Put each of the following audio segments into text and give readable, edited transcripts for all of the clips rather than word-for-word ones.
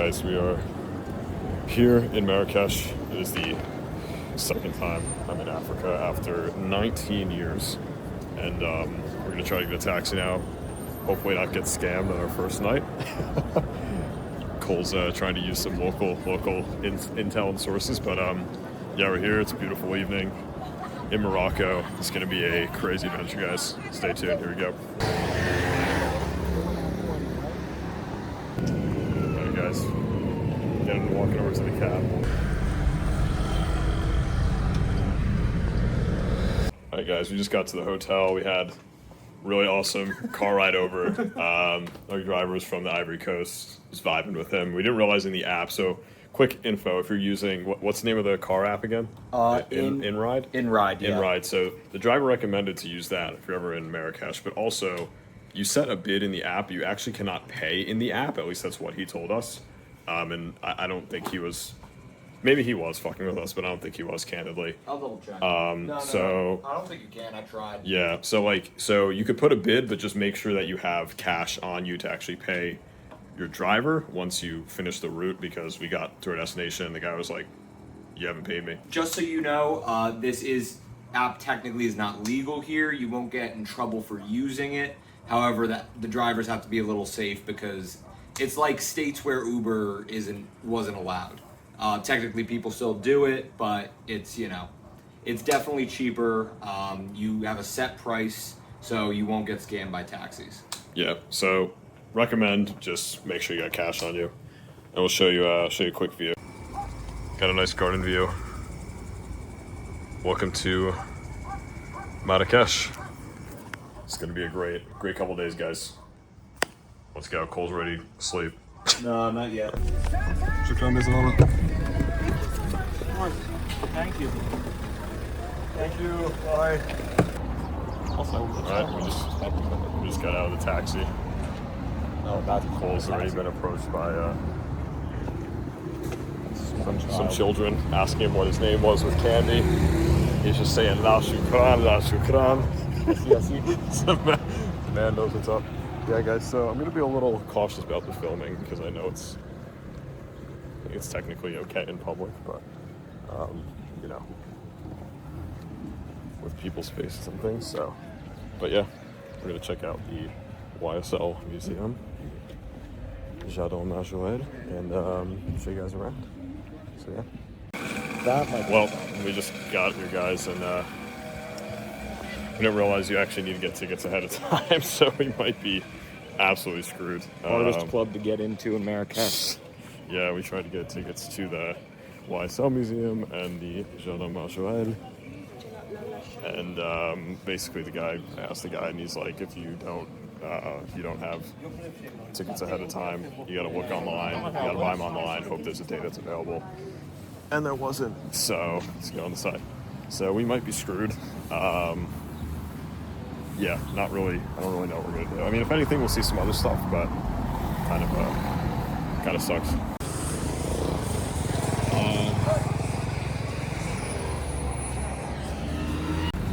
guys, we are here in Marrakesh. It is the second time I'm in Africa after 19 years. And we're gonna try to get a taxi now. Hopefully not get scammed on our first night. Cole's trying to use some local intel and sources, but yeah, we're here. It's a beautiful evening in Morocco. It's gonna be a crazy adventure, guys. Stay tuned, here we go. Alright guys, walking over to the cab. Alright guys, we just got to the hotel. We had really awesome car ride over. Our driver was from the Ivory Coast. Was vibing with him. We didn't realize in the app. So, quick info: if you're using what's the name of the car app again? InRide. InRide. Yeah. InRide. So the driver recommended to use that if you're ever in Marrakesh. But also, you set a bid in the app. You actually cannot pay in the app. At least that's what he told us. And I don't think he was. Maybe he was fucking with us, but I don't think he was, candidly. I'll double check. So I don't think you can. I tried. Yeah, so you could put a bid, but just make sure that you have cash on you to actually pay your driver once you finish the route, because we got to our destination and the guy was like, "You haven't paid me." Just so you know, this app technically is not legal here. You won't get in trouble for using it. However, the drivers have to be a little safe because it's like states where Uber wasn't allowed. Technically, people still do it, but it's definitely cheaper. You have a set price, so you won't get scammed by taxis. Yeah, so recommend just make sure you got cash on you, and we'll show you a quick view. Got a nice garden view. Welcome to Marrakesh. It's gonna be a great couple days, guys. Let's go. Cole's ready to sleep. No, not yet. Shukran, Thank you. Thank you. Bye. Alright, we just got out of the taxi. Cole's already been approached by some children asking him what his name was with candy. He's just saying la shukran, la shukran. So the man knows what's up. Yeah guys, so I'm gonna be a little cautious about the filming because I know I think it's technically okay in public, but with people's faces and things. So, but yeah, we're gonna check out the YSL museum, Jardin Majorel, and show you guys around. So yeah. Well, we just got here, guys, and we didn't realize you actually need to get tickets ahead of time, so we might be absolutely screwed. Hardest club to get into in Marrakesh. Yeah, we tried to get tickets to the YSL Museum and the Jardin Majorel. And basically the guy asked the guy, and he's like, if you don't have tickets ahead of time, you gotta look online, you gotta buy them online, hope there's a day that's available. And there wasn't, so let's go on the side. So we might be screwed. Yeah, not really. I don't really know what we're gonna do. I mean, if anything, we'll see some other stuff, but kind of sucks.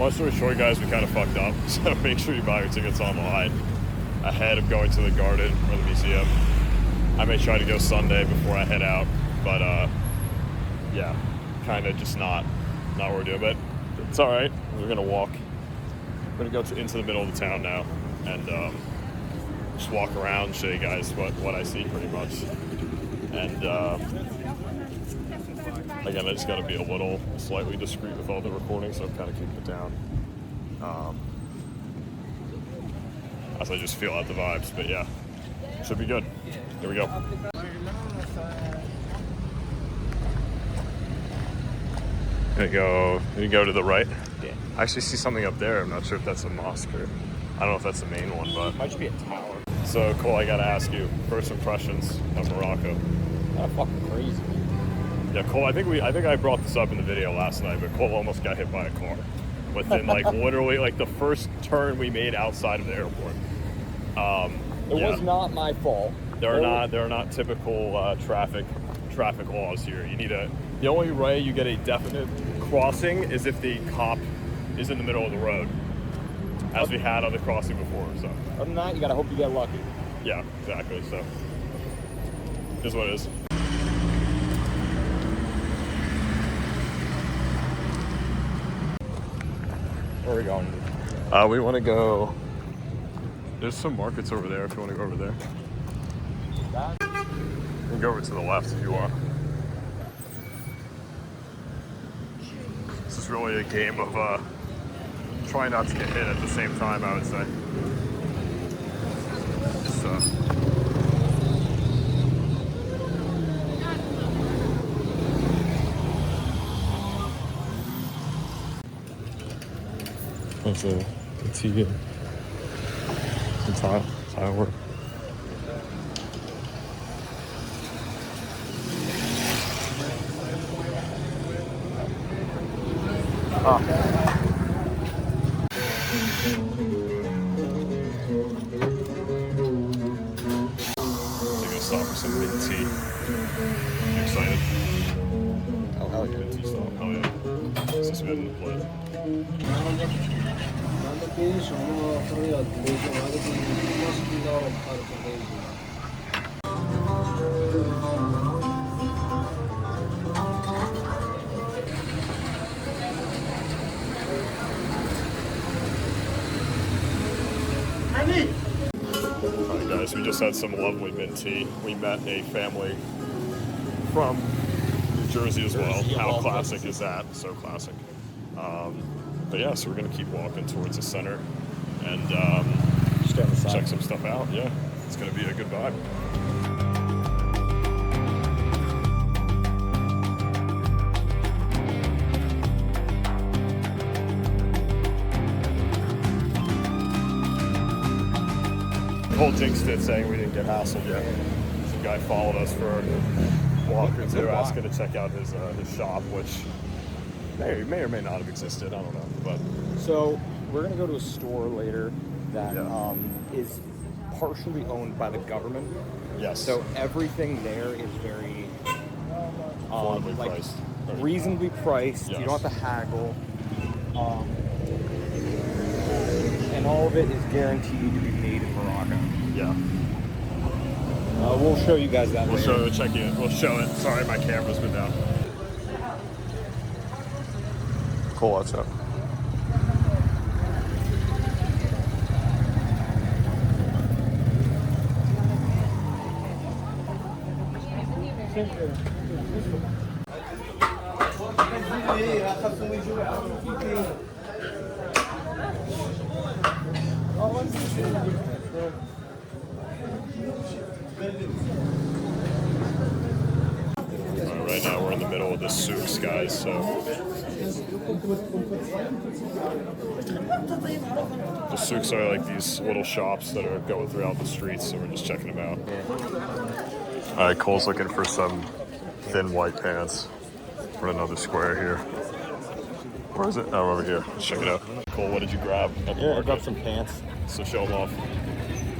Long story short, guys, we kind of fucked up. So make sure you buy your tickets online ahead of going to the garden or the museum. I may try to go Sunday before I head out, but yeah, kind of just not what we're doing. But it's all right. We're gonna walk. We're gonna go into the middle of the town now and just walk around, show you guys what I see pretty much. And again, I just gotta be a little slightly discreet with all the recording, so I'm kind of keeping it down. As I just feel out the vibes, but yeah, should be good. Here we go. You go to the right. Yeah. I actually see something up there. I'm not sure if that's a mosque or I don't know if that's the main one, but Might just be a tower. So Cole, I gotta ask you, first impressions of Morocco. That's fucking crazy. Yeah, Cole, I think I brought this up in the video last night, but Cole almost got hit by a car within literally the first turn we made outside of the airport. It was not my fault. There are not typical traffic laws here. The only way you get a definite crossing is if the cop is in the middle of the road, as we had on the crossing before. So other than that, you gotta hope you get lucky. yeah, exactly. So here's what it is. Where are we going? We want to go. There's some markets over there if you want to go over there. You can go over to the left if you want. This is really a game of trying not to get hit at the same time, I would say. So. That's a TV. Some tile work. Ah. They're gonna stop for some mint tea. You excited? Oh, hell yeah. Mint tea stop. Hell yeah. This is good in the plate. Alright guys, we just had some lovely mint tea. We met a family from New Jersey as well. How classic is that? So classic. But yeah, so we're gonna keep walking towards the center and check some stuff out. Yeah, it's gonna be a good vibe. The whole jinxed it saying we didn't get hassled yet. Some guy followed us for a walk or two, asking to check out his shop, which may or may not have existed. I don't know, but So we're gonna go to a store later that is partially owned by the government. yes, So everything there is very affordably like priced. reasonably priced. Yes. You don't have to haggle, and all of it is guaranteed to be made in Morocco. Yeah, We'll show you guys that we'll later. We'll show it. Sorry, my camera's been down. Cool, watch out. Right now we're in the middle of the Souks, guys, so the Souks are like these little shops that are going throughout the streets, so we're just checking them out. Alright, Cole's looking for some thin white pants for another square here. Where is it? Oh, over here. Let's check it out. Cole, what did you grab at the Yeah, I market? got some pants. So show them off.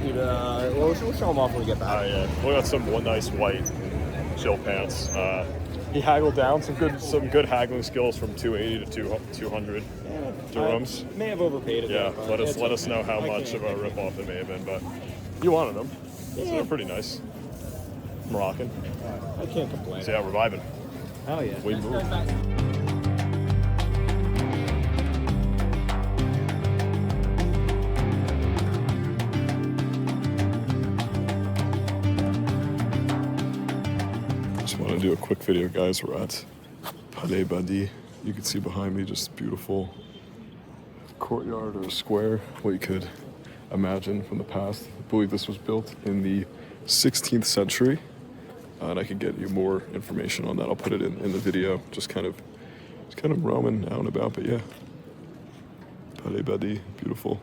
Dude, we'll show them off when we get back. Yeah, we got some nice white chill pants. He haggled down some good haggling skills from 280 to 200 dirhams. I may have overpaid it. Yeah, though, let it's us okay. know how much of a ripoff it may have been, but you wanted them, so they're pretty nice. Moroccan. I can't complain. So yeah, we're vibing. Hell yeah. We move. Just want to do a quick video, guys. We're at Palais el Badii. You can see behind me just beautiful courtyard or square, what you could imagine from the past. I believe this was built in the 16th century, and I can get you more information on that. I'll put it in the video. Just kind of roaming out and about, but yeah. Palais el Badii, beautiful.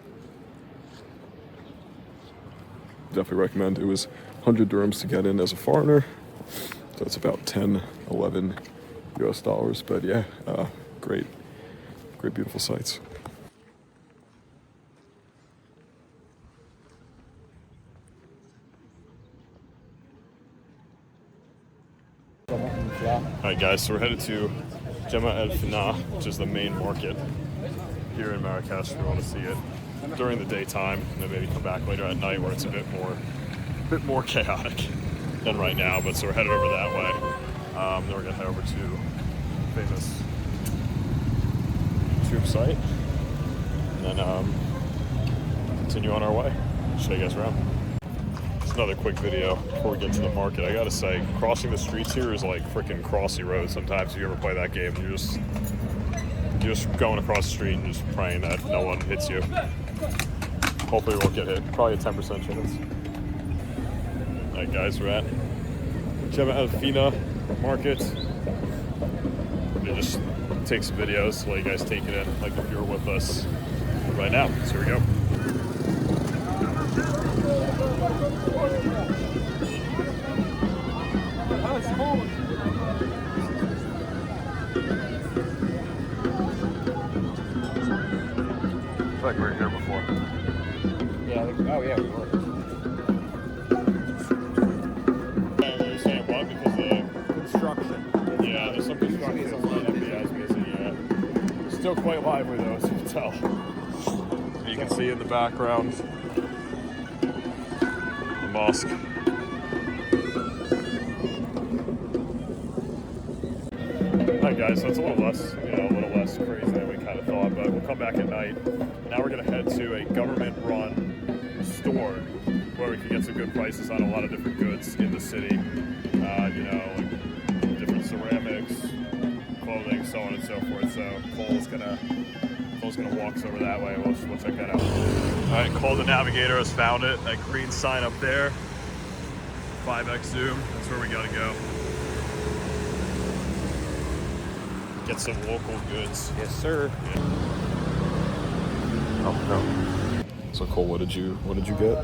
Definitely recommend. It was 100 dirhams to get in as a foreigner, so it's about 10, 11 US dollars, but yeah, great, beautiful sights. Alright guys, so we're headed to Jema El Fna, which is the main market here in Marrakesh. We want to see it during the daytime, and then maybe come back later at night where it's a bit more chaotic than right now. But so we're headed over that way. Then we're gonna head over to famous tube site, and then continue on our way. Show you guys around. Just another quick video before we get to the market. I gotta say, crossing the streets here is like freaking Crossy Road sometimes. If you ever play that game, you're just going across the street and just praying that no one hits you. Hopefully we won't get hit. Probably a 10% chance. Alright guys, we're at Jebel Fina Market. We just take some videos, let you guys take it in like if you're with us right now. So here we go. I feel like we were here before. Yeah. Oh yeah, we were. You're saying what? Because the Construction. yeah, there's some construction that might be as busy. Yeah, still quite lively though, as you can tell. You can see in the background the mosque. Alright guys, so it's a little less, a little less crazy than we kind of thought, but we'll come back at night. Now we're gonna head to a government-run store where we can get some good prices on a lot of different goods in the city. Like different ceramics, clothing, so on and so forth. So Cole's gonna walk us over that way. We'll check that out. All right, Cole the Navigator has found it. That green sign up there, 5x zoom. That's where we gotta go. Get some local goods. Yes, sir. Yeah. Oh no. So Cole, what did you get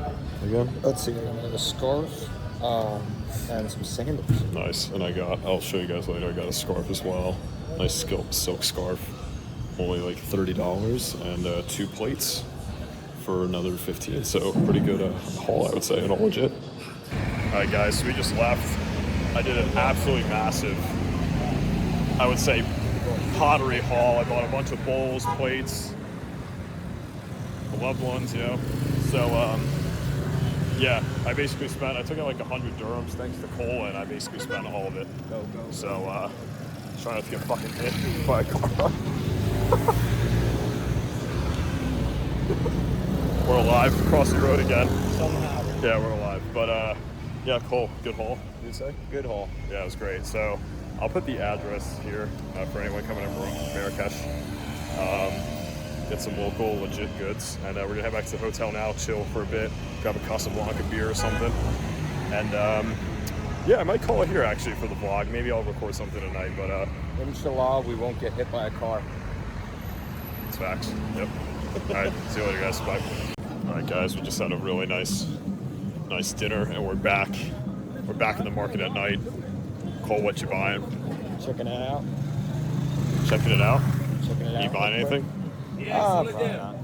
again? Let's see. I got a scarf and some sandals. Nice. And I'll show you guys later. I got a scarf as well. Nice silk scarf. Only like $30 and 2 plates for another 15. So pretty good haul, I would say, and all legit. All right, guys. So we just left. I did an absolutely massive, I would say, pottery haul. I bought a bunch of bowls, plates, the loved ones, So, yeah, I took out like 100 dirhams thanks to Cole, and I basically spent all of it. Go. So, try not to get fucking hit by a car. We're alive, across the road again. Somehow. Yeah, we're alive. But, yeah, Cole, good haul, you'd say? Good haul. Yeah, it was great. So, I'll put the address here for anyone coming in from Marrakesh. Get some local, legit goods. And we're gonna head back to the hotel now, chill for a bit, grab a Casablanca beer or something. And yeah, I might call it here actually for the vlog. Maybe I'll record something tonight, but Inshallah, we won't get hit by a car. it's facts. Yep. All right, see you later, guys. Bye. All right, guys, we just had a really nice dinner, and we're back. We're back in the market at night. Cole, what you buying? Checking it out. Checking it out? Checking it out. You buying anything? Probably not.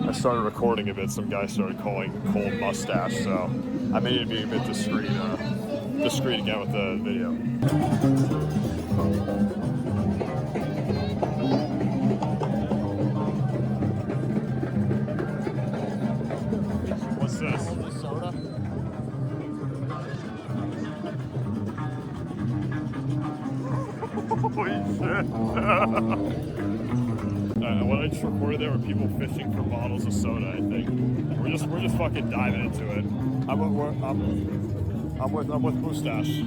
I started recording a bit. Some guy started calling Cole mustache, so I may need to be a bit discreet again with the video. What's this? Soda. Holy shit. What I just recorded there were people fishing for bottles of soda, I think. We're just fucking diving into it. I'm with Mustache.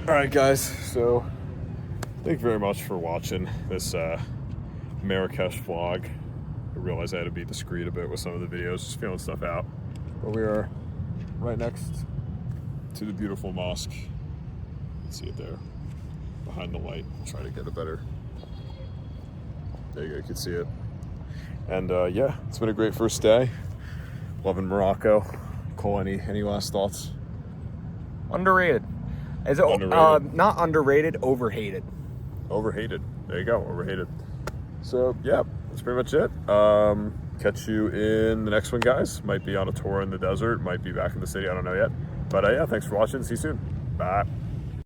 Alright guys, so thank you very much for watching this Marrakesh vlog. I realized I had to be discreet a bit with some of the videos, just feeling stuff out. But we are right next to the beautiful mosque. You can see it there, behind the light. Try to get a better, there you go, you can see it. And yeah, it's been a great first day. Loving Morocco. Cole, any last thoughts? Underrated. Is it Underrated. not underrated? Overhated. Overhated. There you go, overhated. So yeah, that's pretty much it. Catch you in the next one, guys. Might be on a tour in the desert, might be back in the city, I don't know yet. But yeah, thanks for watching. See you soon. Bye.